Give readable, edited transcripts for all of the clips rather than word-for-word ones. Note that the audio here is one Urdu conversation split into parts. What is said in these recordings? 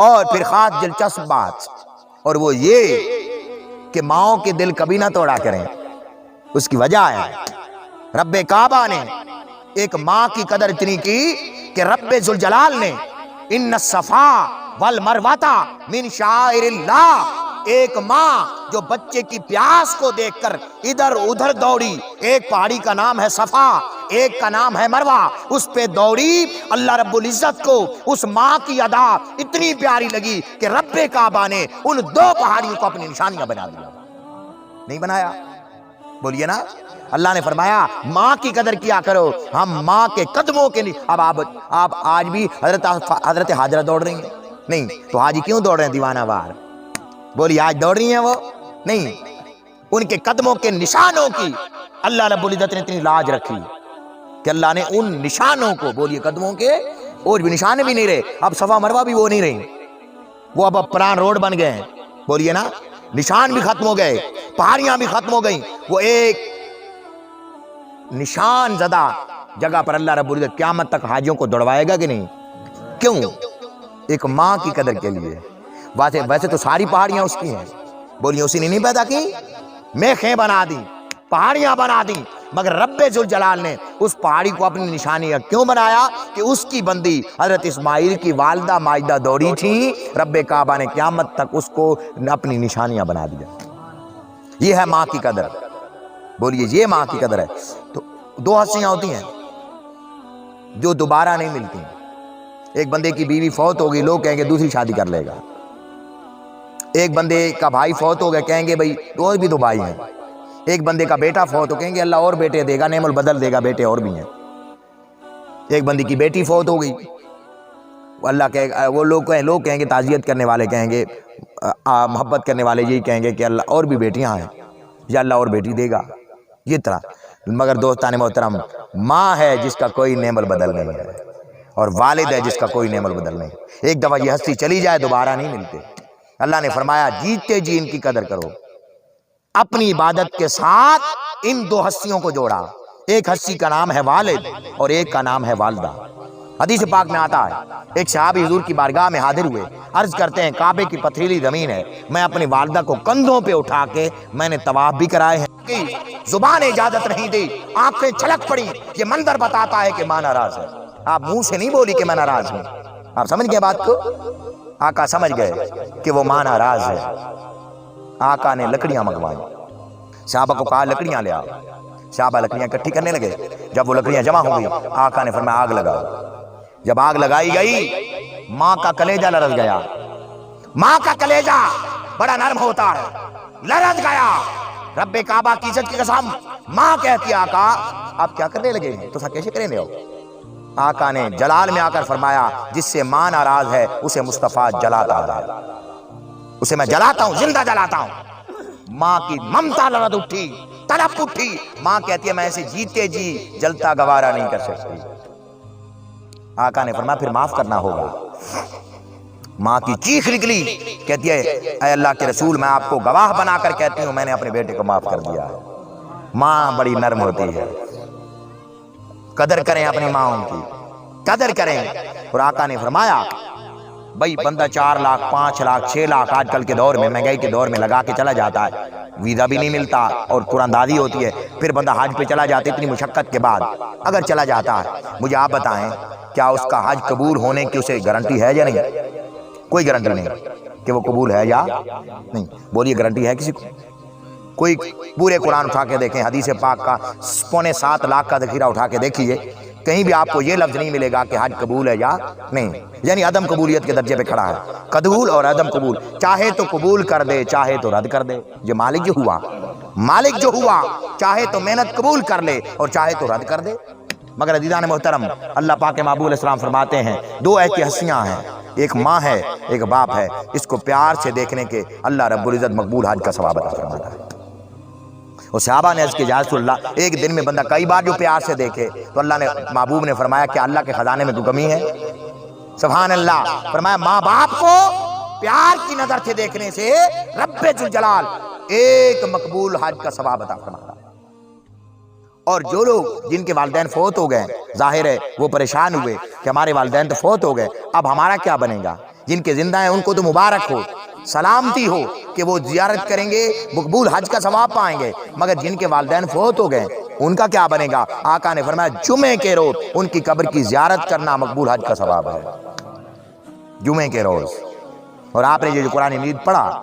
اور پھر خاص دلچسپ بات، اور وہ یہ کہ ماؤں کے دل کبھی نہ توڑا کریں۔ اس کی وجہ ہے رب کعبہ نے ایک ماں کی قدر اتنی کی کہ رب ذوالجلال نے ان الصفا والمروہ من شعائر اللہ، ایک ماں جو بچے کی پیاس کو دیکھ کر ادھر ادھر دوڑی، ایک پہاڑی کا نام ہے صفا، ایک کا نام ہے مروہ، اس پہ دوڑی، اللہ رب العزت کو اس ماں کی ادا اتنی پیاری لگی کہ رب کعبہ نے ان دو پہاڑیوں کو اپنی نشانیاں بنا دیا۔ نہیں بنایا؟ بولیے نا۔ اللہ نے فرمایا ماں کی قدر کیا کرو، ہم ماں کے قدموں کے لیے۔ اب آپ آج بھی حضرت حاجرہ دوڑ رہی ہیں؟ نہیں تو حاجی کیوں دوڑ رہے ہیں دیوانہ وار؟ بولیے آج دوڑ رہی ہیں وہ؟ نہیں، ان کے قدموں کے نشانوں کی اللہ رب العزت نے اتنی لاج رکھی کہ اللہ نے ان نشانوں کو، بولیے قدموں کے اور بھی نشانے بھی نہیں رہے، اب صفا مروہ بھی وہ نہیں رہی، وہ اب پلان روڈ بن گئے ہیں۔ بولیے نا، نشان بھی ختم ہو گئے، پہاڑیاں بھی ختم ہو گئیں، وہ ایک نشان زدہ جگہ پر اللہ رب العزت قیامت تک حاجیوں کو دوڑوائے گا کہ نہیں؟ کیوں؟ ایک ماں کی قدر کے لیے۔ ویسے تو ساری پہاڑیاں اس کی ہیں، بولیے اسی نے نہیں پیدا کی؟ میخیں بنا دی، پہاڑیاں بنا دی، مگر رب ذوالجلال نے اس پہاڑی کو اپنی نشانی کیوں بنایا؟ کہ اس کی بندی حضرت اسماعیل کی والدہ ماجدہ دوڑی تھی، رب کعبہ نے قیامت تک اس کو اپنی نشانیاں بنا دیا۔ یہ ہے ماں کی قدر، بولیے یہ ماں کی قدر ہے۔ تو دو ہستیاں ہوتی ہیں جو دوبارہ نہیں ملتی۔ ایک بندے کی بیوی فوت ہو گئی، لوگ کہیں گے دوسری شادی کر لے گا۔ ایک بندے کا بھائی فوت ہو گیا، کہیں گے بھائی اور بھی دو بھائی ہیں۔ ایک بندے کا بیٹا فوت ہو، کہیں گے اللہ اور بیٹے دے گا، نعم البدل دے گا، بیٹے اور بھی ہیں۔ ایک بندے کی بیٹی فوت ہو گئی، وہ لوگ کہیں گے، تعزیت کرنے والے کہیں گے، محبت کرنے والے یہی کہیں گے کہ اللہ اور بھی بیٹیاں ہیں یا اللہ اور بیٹی دے گا، یہ طرح۔ مگر دوستان محترم، ماں ہے جس کا کوئی نعم البدل نہیں ہے، اور والد ہے جس کا کوئی نعم البدل نہیں۔ ایک دفعہ یہ ہستی چلی جائے دوبارہ نہیں ملتے۔ اللہ نے فرمایا جیتے جی ان کی قدر کرو۔ اپنی عبادت کے ساتھ ان دو ہستیوں کو جوڑا، ایک ہستی کا نام ہے والد اور ایک کا نام ہے والدہ۔ حدیث پاک میں آتا ہے ایک صحابی حضور کی بارگاہ میں حاضر ہوئے، عرض کرتے ہیں کعبے کی پتھریلی زمین ہے، میں اپنی والدہ کو کندھوں پہ اٹھا کے میں نے طواف بھی کرائے ہیں، زبان اجازت نہیں دی، آنکھیں چھلک پڑی۔ یہ منظر بتاتا ہے کہ ماں ناراض ہے۔ آپ منہ سے نہیں بولی کہ میں ناراض ہوں، آپ سمجھ گئے بات کو؟ آقا سمجھ گئے کہ وہ ماں ناراض ہے۔ آقا نے لکڑیاں منگوائی، صحابہ کو کہا لکڑیاں لے آؤ۔ صحابہ لکڑیاں اکٹھی کرنے لگے، جب وہ لکڑیاں جمع ہو گئی آقا نے فرمایا آگ لگاؤ۔ جب آگ لگائی گئی ماں کا کلیجہ لرز گیا۔ ماں کا کلیجہ بڑا نرم ہوتا ہے، لرز گیا۔ رب کعبہ کی عزت کی قسم، ماں کہتی آقا آپ کیا کرنے لگے ہیں، تو سا کیسے کرنے ہو؟ آقا نے جلال میں آ کر فرمایا جس سے ماں ناراض ہے اسے مصطفیٰ جلاتا ہے، اسے میں جلاتا ہوں، زندہ جلاتا ہوں۔ ماں کی ممتا لرز اٹھی، تڑپ اٹھی۔ ماں کہتی ہے میں ایسے جیتے جی جلتا گوارا نہیں کر سکتی۔ آقا نے فرمایا پھر معاف کرنا ہوگا۔ ماں کی چیخ نکلی، کہتی ہے اے اللہ کے رسول میں آپ کو گواہ بنا کر کہتی ہوں میں نے اپنے بیٹے کو معاف کر دیا ہے۔ ماں بڑی نرم ہوتی ہے، قدر کریں اپنی ماں کی، قدر کریں۔ اور آقا نے فرمایا بھائی بندہ 4 لاکھ 5 لاکھ 6 لاکھ آج کل کے دور میں، مہنگائی کے دور میں لگا کے چلا جاتا ہے، ویزا بھی نہیں ملتا اور قرآن دادی ہوتی ہے، پھر بندہ حج پہ چلا جاتا ہے اتنی مشقت کے بعد۔ اگر چلا جاتا ہے، مجھے آپ بتائیں کیا اس کا حج قبول ہونے کی اسے گارنٹی ہے یا نہیں؟ کوئی گارنٹی نہیں کہ وہ قبول ہے یا نہیں۔ بولیے گارنٹی ہے کسی کو؟ کوئی پورے قرآن اٹھا کے دیکھیں، حدیث پاک کا 6.25 لاکھ کا ذخیرہ اٹھا کے دیکھیے، کہیں بھی آپ کو یہ لفظ نہیں ملے گا کہ حج قبول ہے یا نہیں، یعنی عدم قبولیت کے درجے پہ کھڑا ہے۔ قبول اور عدم قبول، چاہے تو قبول کر دے چاہے تو رد کر دے۔ یہ مالک جو ہوا، مالک جو ہوا چاہے تو محنت قبول کر لے اور چاہے تو رد کر دے۔ مگر عزیزان محترم، اللہ پاک محبوب علیہ السلام فرماتے ہیں دو ایسی ہستیاں ہیں، ایک ماں ہے ایک باپ ہے، اس کو پیار سے دیکھنے کے اللہ رب العزت مقبول حج کا ثواب عطا فرماتا ہے۔ اور صحابہ نے عرض کیا یا رسول اللہ ایک دن میں بندہ کئی بار جو پیار سے دیکھے، تو اللہ نے محبوب نے فرمایا کہ اللہ کے خزانے میں کوئی کمی ہے؟ سبحان اللہ۔ فرمایا ماں باپ کو پیار کی نظر سے دیکھنے سے رب ذوالجلال ایک مقبول حج کا ثواب عطا فرماتا ہے۔ اور جو لوگ جن کے والدین فوت ہو گئے، ظاہر ہے وہ پریشان ہوئے کہ ہمارے والدین تو فوت ہو گئے، اب ہمارا کیا بنے گا؟ جن کے زندہ ہیں ان کو تو مبارک ہو، سلامتی ہو کہ وہ زیارت کریں گے، مقبول حج کا ثواب پائیں گے، مگر جن کے والدین فوت ہو گئے ان کا کیا بنے گا؟ آقا نے فرمایا جمعے کے روز ان کی قبر کی زیارت کرنا مقبول حج کا ثواب ہے، جمعے کے روز۔ اور آپ نے جو قرآن مجید پڑھا،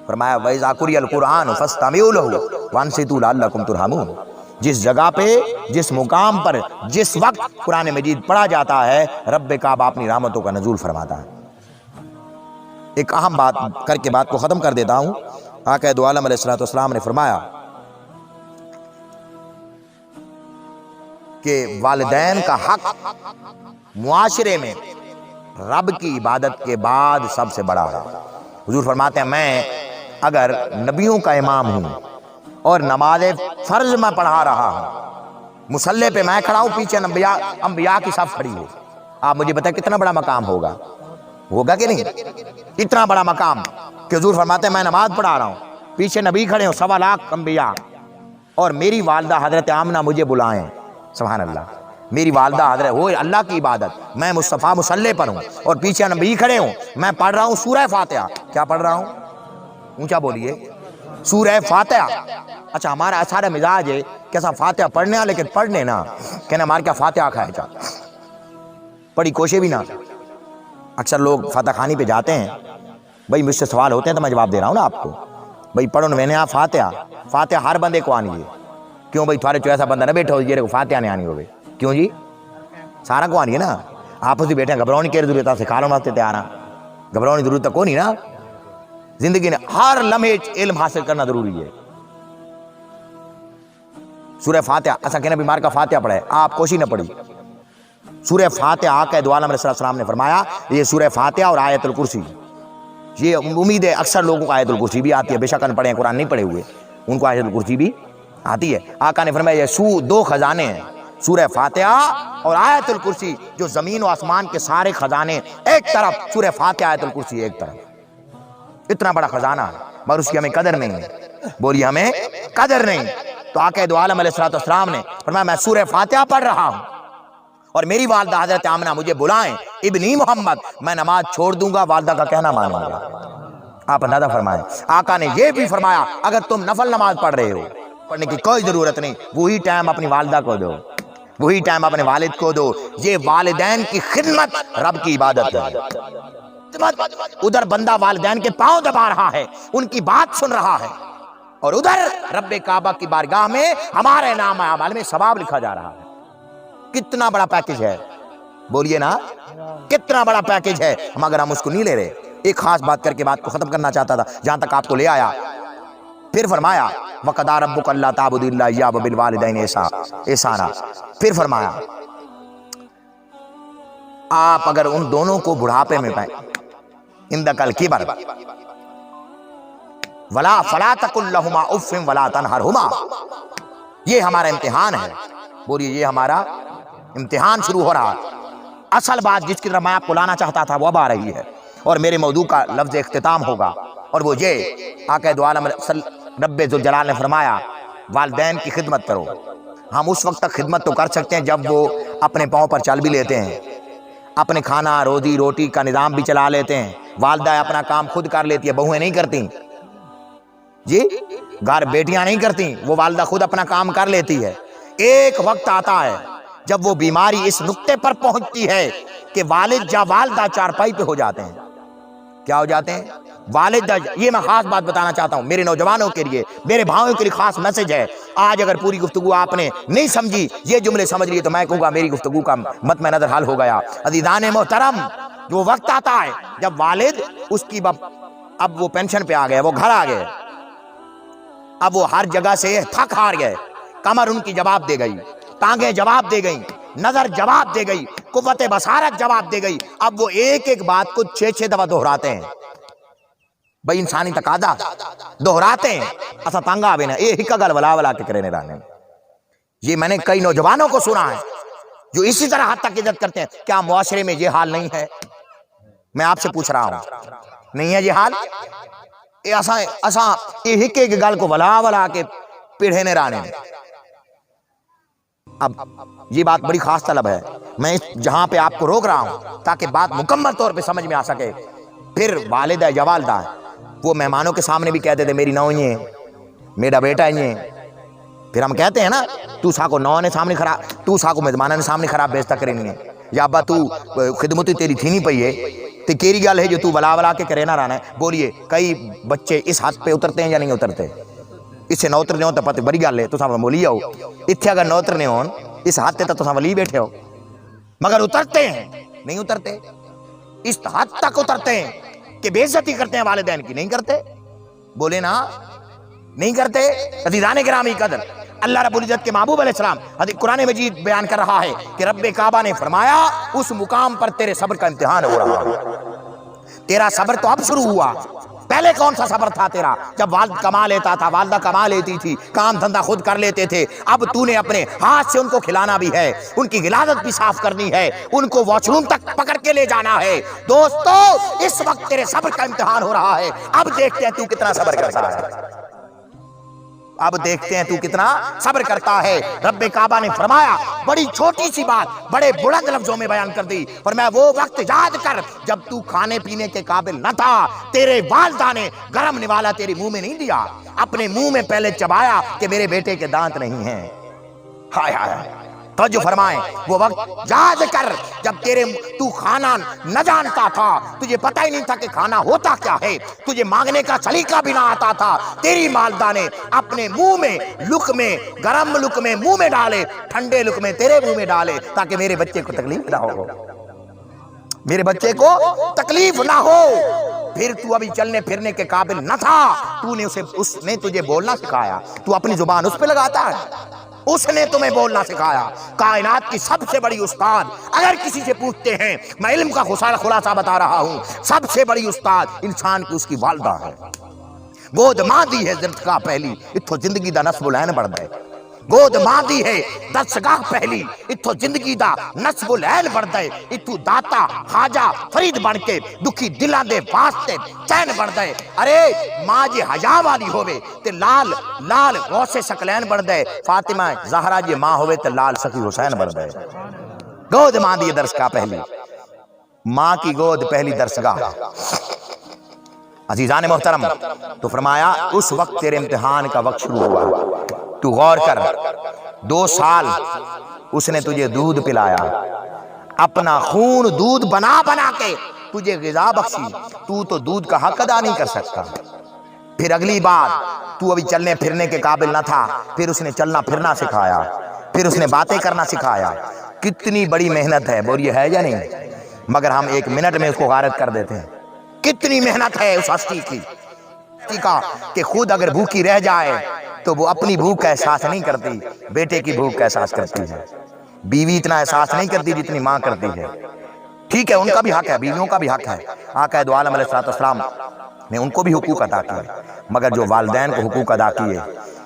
فرمایا وَإِذَا قُرِئَ الْقُرْآنُ فَاسْتَمِعُوا لَهُ وَأَنصِتُوا لَعَلَّكُمْ تُرْحَمُونَ۔ جس جگہ پہ، جس مقام پر، جس وقت قرآن مجید پڑھا جاتا ہے، رب کعبہ اپنی رحمتوں کا نزول فرماتا ہے۔ ایک اہم بات کر کے بات کو ختم کر دیتا ہوں۔ آقا دو عالم علیہ السلام نے فرمایا کہ والدین کا حق معاشرے میں رب کی عبادت کے بعد سب سے بڑا ہے۔ حضور فرماتے ہیں میں اگر نبیوں کا امام ہوں اور نماز فرض میں پڑھا رہا ہوں، مصلی پہ میں کھڑا ہوں، پیچھے انبیاء کی صف کھڑی ہے، آپ مجھے بتائیں کتنا بڑا مقام ہوگا؟ ہوگا کہ نہیں؟ اتنا بڑا مقام کہ حضور فرماتے ہیں میں نماز پڑھا رہا ہوں، پیچھے نبی کھڑے ہوں، 1.25 لاکھ انبیاء، اور میری والدہ حضرت آمنہ مجھے بلائیں، سبحان اللہ، میری والدہ حضرت وہ اللہ کی عبادت، میں مصطفیٰ مصلی پر ہوں اور پیچھے نبی کھڑے ہوں، میں پڑھ رہا ہوں سورہ فاتحہ۔ کیا پڑھ رہا ہوں؟ اونچا بولیے، سورہ فاتحہ۔ اچھا ہمارا سارا مزاج ہے کہ ایسا فاتحہ پڑھنے ہاں، لیکن پڑھنے نہ کہنا ہمارے کیا فاتحہ کھائے جا، پڑھی کوشے بھی نہ۔ اکثر لوگ فاتحہ خانی پہ جاتے ہیں، بھائی مجھ سے سوال ہوتے ہیں تو میں جواب دے رہا ہوں نا آپ کو، بھائی پڑھو میں نے فاتحہ ہر بندے کو آنی ہے۔ کیوں بھائی تھوڑے جو ایسا بندہ نہ بیٹھا ہو جی کو فاتحہ نہیں آنی ہوگی؟ کیوں جی؟ سارا کو آنی ہے نا، آپ اسی بیٹھے ہیں، گھبراؤنی کی ضرورت ہے، سکھا لو واسطے تیار ہیں، گھبراؤنی ضرورت تو نہیں نا۔ زندگی میں ہر لمحے علم حاصل کرنا ضروری ہے۔ سورہ فاتحہ ایسا کہنا بیمار کا فاتحہ پڑھے، آپ کوشش نہ پڑھی۔ سورہ فاتحہ آقا دو عالم علیہ السلام نے فرمایا یہ سورہ فاتحہ اور آیت الکرسی، یہ امید ہے اکثر لوگوں کو آیت الکرسی بھی آتی ہے، بے شک ان پڑھے قرآن نہیں پڑھے ہوئے ان کو آیت الکرسی بھی آتی ہے۔ آقا نے فرمایا یہ 2 خزانے ہیں، سورہ فاتحہ اور آیت الکرسی، جو زمین و آسمان کے سارے خزانے ایک طرف، سورہ فاتحہ آیت الکرسی ایک طرف۔ اتنا بڑا خزانہ ہے مگر اس کی ہمیں قدر نہیں ہے، بولیے ہمیں قدر نہیں۔ تو آقا دو عالم علیہ السلام نے فرمایا میں سورہ فاتحہ پڑھ رہا ہوں اور میری والدہ حضرت آمنہ مجھے بلائیں، ابنی محمد، میں نماز چھوڑ دوں گا، والدہ کا کہنا مانوں گا۔ آپ اندازہ فرمائیں، آقا نے یہ بھی فرمایا اگر تم نفل نماز پڑھ رہے ہو، پڑھنے کی کوئی ضرورت نہیں، وہی ٹائم اپنی والدہ کو دو، وہی ٹائم اپنے والد کو دو۔ یہ والدین کی خدمت رب کی عبادت ہے۔ ادھر بندہ والدین کے پاؤں دبا رہا ہے، ان کی بات سن رہا ہے، اور ادھر رب کعبہ کی بارگاہ میں ہمارے نام اعمال میں ثواب لکھا جا رہا ہے۔ کتنا بڑا پیکج ہے، بولیے نا کتنا بڑا پیکج ہے، مگر ہم اس کو نہیں لے رہے۔ ایک خاص بات کر کے بات کو ختم کرنا چاہتا تھا، جہاں تک آپ کو لے آیا۔ پھر فرمایا وَقَضَىٰ رَبُّكَ أَلَّا تَعْبُدُوا إِلَّا إِيَّاهُ وَبِالْوَالِدَيْنِ إِحْسَانًا۔ پھر فرمایا آپ اگر ان دونوں کو بڑھاپے میں پائیں، عندک الکبر فلا تقل لهما اف ولا تنهرهما، یہ ہمارا امتحان ہے، بولیے یہ ہمارا امتحان شروع ہو رہا ہے۔ اصل بات جس کی طرف میں آپ کو لانا چاہتا تھا وہ اب آ رہی ہے، اور میرے موضوع کا لفظ اختتام ہوگا، اور وہ یہ آقا دو عالم رب ذوالجلال نے فرمایا والدین کی خدمت کرو۔ ہم اس وقت تک خدمت تو کر سکتے ہیں جب وہ اپنے پاؤں پر چل بھی لیتے ہیں، اپنے کھانا روزی روٹی کا نظام بھی چلا لیتے ہیں، والدہ اپنا کام خود کر لیتی ہے، بہویں نہیں کرتی جی، گھر بیٹیاں نہیں کرتی، وہ والدہ خود اپنا کام کر لیتی ہے۔ ایک وقت آتا ہے جب وہ بیماری اس نقطے پر پہنچتی ہے کہ والد یا والدہ چارپائی پہ ہو جاتے ہیں۔ کیا ہو جاتے ہیں؟ والدہ۔ یہ میں خاص بات بتانا چاہتا ہوں میرے نوجوانوں کے لیے، میرے بھائیوں کے لیے خاص میسج ہے۔ آج اگر پوری گفتگو آپ نے نہیں سمجھی، یہ جملے سمجھ لیے، تو میں کہوں گا میری گفتگو کا مد میں نظر حل ہو گیا۔ عزیزان محترم، جو وقت آتا ہے جب والد اس کی اب وہ پینشن پہ آ گئے، وہ گھر آ گئے، اب وہ ہر جگہ سے تھک ہار گئے، کمر ان کی جواب دے گئی، ٹانگیں جواب دے گئی، نظر جواب دے گئی، قوت بصارت جواب دے گئی۔ اب وہ ایک ایک بات کو 6 دفعہ دہراتے ہیں، بھئی انسانی تقاضا دہراتے ہیں۔ اسا تانگا آوے نا اے ہکا گل ولا ولا کے کرے رانے۔ یہ میں نے کئی نوجوانوں کو سنا ہے جو اسی طرح حد تک عزت کرتے ہیں۔ کیا معاشرے میں یہ حال نہیں ہے؟ میں آپ سے پوچھ رہا ہوں، نہیں ہے یہ حال؟ اسا ایک ایک گل کو ولا ولا کے پیڑھے نے رانے۔ اب یہ بات بڑی خاص طلب ہے، میں جہاں پہ آپ کو روک رہا ہوں تاکہ بات مکمل طور پہ سمجھ میں آ سکے۔ پھر والدہ یا والدہ وہ مہمانوں کے سامنے بھی کہتے تھے میری نو یہ میرا بیٹا یہ، پھر ہم کہتے ہیں نا تو ساکو نو نے سامنے خراب، تو ساکو مہمانوں نے سامنے خراب بیچتا کریں ہے، یا ابا تو خدمتی تیری تھی نہیں پئی ہے تے کیری گل ہے جو تو بلا بلا کے کرے نہ رہنا ہے۔ بولیے کئی بچے اس حد پہ اترتے ہیں یا نہیں اترتے؟ اس سے نہ اترنے ہوں تو پتہ بڑی گل ہے، تو سامنے مولی آؤ اتھے اگر نہ اترنے ہون اس حد تے تو سامنے ولی بیٹھے ہو، مگر اترتے ہیں نہیں اترتے، اس حد تک اترتے ہیں کہ بے عزتی کرتے ہیں والدین کی، نہیں کرتے؟ بولے نا نہیں کرتے؟ عزیزان گرامی قدر، اللہ رب العزت کے محبوب علیہ السلام حدیث قرآن مجید بیان کر رہا ہے کہ رب کعبہ نے فرمایا اس مقام پر تیرے صبر کا امتحان ہو رہا ہے۔ تیرا صبر تو اب شروع ہوا، پہلے کون سا صبر تھا تیرا؟ جب والد کما لیتا تھا، والدہ کما لیتی تھی، کام دھندہ خود کر لیتے تھے، اب تو نے اپنے ہاتھ سے ان کو کھلانا بھی ہے، ان کی غلاظت بھی صاف کرنی ہے، ان کو واش روم تک پکڑ کے لے جانا ہے۔ دوستو اس وقت تیرے صبر کا امتحان ہو رہا ہے، اب دیکھتے ہیں تو کتنا صبر کرتا ہے، اب دیکھتے ہیں تو کتنا صبر کرتا ہے۔ رب کعبہ نے فرمایا بڑی چھوٹی سی بات بڑے بلند لفظوں میں بیان کر دی، فرمایا وہ وقت یاد کر جب تو کھانے پینے کے قابل نہ تھا، تیرے والدہ نے گرم نوالا تیرے منہ میں نہیں دیا، اپنے منہ میں پہلے چبایا کہ میرے بیٹے کے دانت نہیں ہیں۔ ہائے ہائے توجہ فرمائیں، وہ وقت یاد کر جب تو کھانا نہ جانتا تھا، تجھے پتہ ہی نہیں تھا کہ کھانا ہوتا کیا ہے، تجھے مانگنے کا سلیقہ بھی نہ آتا تھا، تیری والدہ نے اپنے منہ میں لقمے گرم لقمے منہ میں ڈالے، ٹھنڈے لقمے تیرے منہ میں ڈالے تاکہ میرے بچے کو تکلیف نہ ہو، میرے بچے کو تکلیف نہ ہو۔ پھر تو ابھی چلنے پھرنے کے قابل نہ تھا، اس نے تجھے بولنا سکھایا، تو اپنی زبان اس پہ لگاتا ہے، اس نے تمہیں بولنا سکھایا۔ کائنات کی سب سے بڑی استاد اگر کسی سے پوچھتے ہیں، میں علم کا خلاصہ بتا رہا ہوں، سب سے بڑی استاد انسان کی اس کی والدہ ہے۔ گود ماں دی ہے زندگاہ پہلی، اتھو زندگی دا نصب العین بڑھ ہے، گود ماں دی ہے دستگاہ پہلی، اتھو زندگی دا نصب العین بڑھ ہے، اتھو داتا خواجہ فرید بن کے دکھی دلاں دے واسطے چین بڑھ ہے۔ ارے ماں جی حیا والی ہوئے تے لال غوث ثقلین بڑھ ہے، فاطمہ زہرا جی ماں ہوئے تے لال سخی حسین بڑھ ہے۔ گود ماں دی درسگاہ پہلی، ماں کی گود پہلی درسگاہ۔ عزیزان محترم، تو فرمایا اس وقت تیرے امتحان کا وقت شروع ہوا، تو غور کر 2 سال اس نے تجھے دودھ پلایا، اپنا خون دودھ بنا بنا کے تجھے غذا بخشی، تو دودھ کا حق ادا نہیں کر سکتا۔ پھر اگلی بات تو ابھی چلنے پھرنے کے قابل نہ تھا، پھر اس نے چلنا پھرنا سکھایا، پھر اس نے باتیں کرنا سکھایا۔ کتنی بڑی محنت ہے، بولیے ہے یا نہیں؟ مگر ہم 1 منٹ میں اس کو غارت کر دیتے ہیں۔ کتنی محنت ہے اس ہستی کی کہ خود اگر بھوکی رہ جائے تو وہ اپنی بھوک کا احساس نہیں کرتی، بیٹے کی بھوک کا احساس کرتی ہے۔ بیوی اتنا احساس نہیں کرتی جتنی ماں کرتی ہے۔ ٹھیک ہے ان کا بھی حق ہے، بیویوں کا بھی حق ہے، آقا دو عالم علیہ السلام نے ان کو بھی حقوق ادا کیے، مگر جو والدین کو حقوق ادا کیے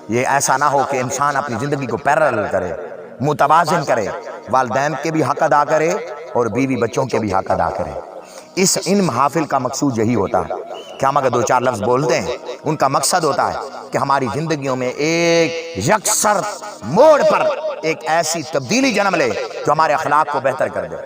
یہ ایسا نہ ہو کہ انسان اپنی زندگی کو پیرالل کرے، متوازن کرے، والدین کے بھی حق ادا کرے اور بیوی بچوں کے بھی حق ادا کرے۔ ان محافل کا مقصود یہی ہوتا ہے کہ ہم اگر 2-4 لفظ بولتے ہیں، ان کا مقصد ہوتا ہے کہ ہماری زندگیوں میں ایک یکسر موڑ پر ایک ایسی تبدیلی جنم لے جو ہمارے اخلاق کو بہتر کر دے،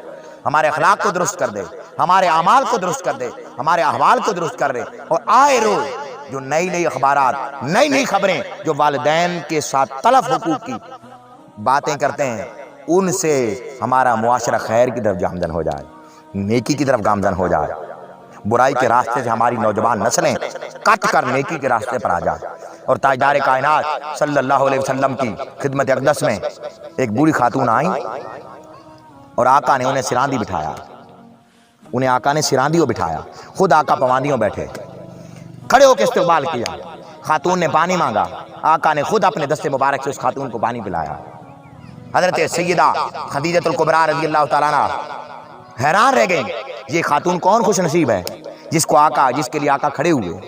ہمارے اخلاق کو درست کر دے، ہمارے اعمال کو درست کر دے، ہمارے احوال کو درست کر دے، اور آئے روز جو نئی اخبارات، نئی خبریں جو والدین کے ساتھ تلف حقوق کی باتیں کرتے ہیں، ان سے ہمارا معاشرہ خیر کی طرف گامزن ہو جائے، نیکی کی طرف گامزن ہو جائے، برائی کے راستے سے ہماری نوجوان نسلیں کٹ کر نیکی کے راستے پر آ جائے۔ اور تاجدار کائنات صلی اللہ علیہ وسلم کی خدمت اقدس میں ایک بوڑھی خاتون آئیں اور آقا نے انہیں سراندی بٹھایا، انہیں آقا نے سراندیوں بٹھایا، خود آقا پواندیوں بیٹھے، کھڑے ہو کے استقبال کیا۔ خاتون نے پانی مانگا، آقا نے خود اپنے دست مبارک سے اس خاتون کو پانی پلایا۔ حضرت سیدہ خدیجہ الکبریٰ رضی اللہ تعالیٰ عنہ حیران رہ گئیں، یہ خاتون کون خوش نصیب ہے جس کے لیے آقا کھڑے ہوئے،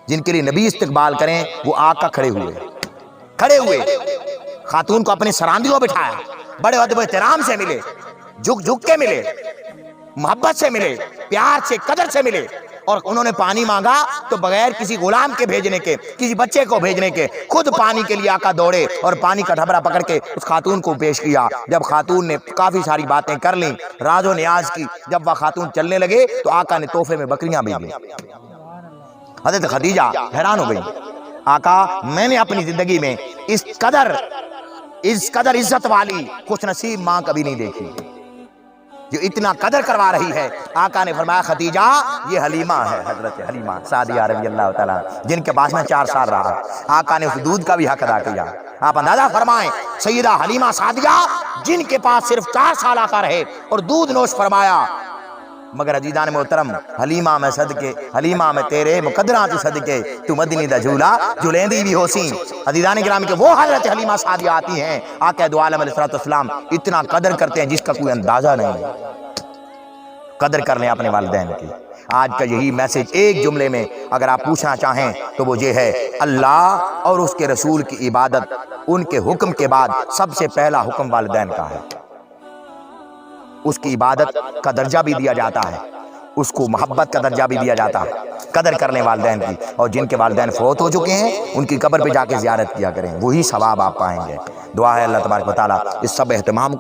جن کے لیے نبی استقبال کریں وہ آقا کھڑے ہوئے، خاتون کو اپنے سراندیوں بٹھایا، بڑے ادب و احترام سے ملے، جھک کے ملے، محبت سے ملے، پیار سے قدر سے ملے، اور انہوں نے پانی مانگا تو بغیر کسی غلام کے بھیجنے کے، کسی بچے کو بھیجنے کے، خود پانی کے لیے آقا دوڑے اور پانی کا ڈھبرا پکڑ کے اس خاتون کو پیش کیا۔ جب خاتون نے کافی ساری باتیں کر لیں، راز و نیاز کی، جب وہ خاتون چلنے لگے تو آقا نے تحفے میں بکریاں بھیجی۔ حضرت خدیجہ حیران ہو گئی، آقا میں نے اپنی زندگی میں اس قدر عزت والی خوش نصیب ماں کبھی نہیں دیکھی جو اتنا قدر کروا رہی ہے۔ آقا نے فرمایا خدیجہ یہ حلیمہ ہے، حضرت حلیمہ سعدیہ رضی اللہ تعالیٰ، جن کے پاس میں 4 سال رہا۔ آقا نے اس دودھ کا بھی حق ادا کیا۔ آپ اندازہ فرمائیں، سیدہ حلیمہ سعدیہ جن کے پاس صرف 4 سال آقا رہے اور دودھ نوش فرمایا، مگر عزیزان محترم حلیمہ میں صدقے، حلیمہ میں تیرے مقدرات صدقے تو مدنی دا جھولا جھلیندی بھی ہو سی۔ عزیزان کرام کے وہ حضرت حلیمہ سعدیہ آتی ہیں، آقا دو عالم علیہ السلام اتنا قدر کرتے ہیں جس کا کوئی اندازہ نہیں۔ قدر کر لیں اپنے والدین کی۔ آج کا یہی میسج ایک جملے میں اگر آپ پوچھنا چاہیں تو وہ یہ ہے، اللہ اور اس کے رسول کی عبادت، ان کے حکم کے بعد سب سے پہلا حکم والدین کا ہے۔ اس کی عبادت کا درجہ بھی دیا جاتا ہے، اس کو محبت کا درجہ بھی دیا جاتا ہے۔ قدر کرنے والدین کی، اور جن کے والدین فوت ہو چکے ہیں ان کی قبر پہ جا کے زیارت کیا کریں، وہی ثواب آپ پائیں گے۔ دعا ہے اللہ تبارک و تعالیٰ اس سب اہتمام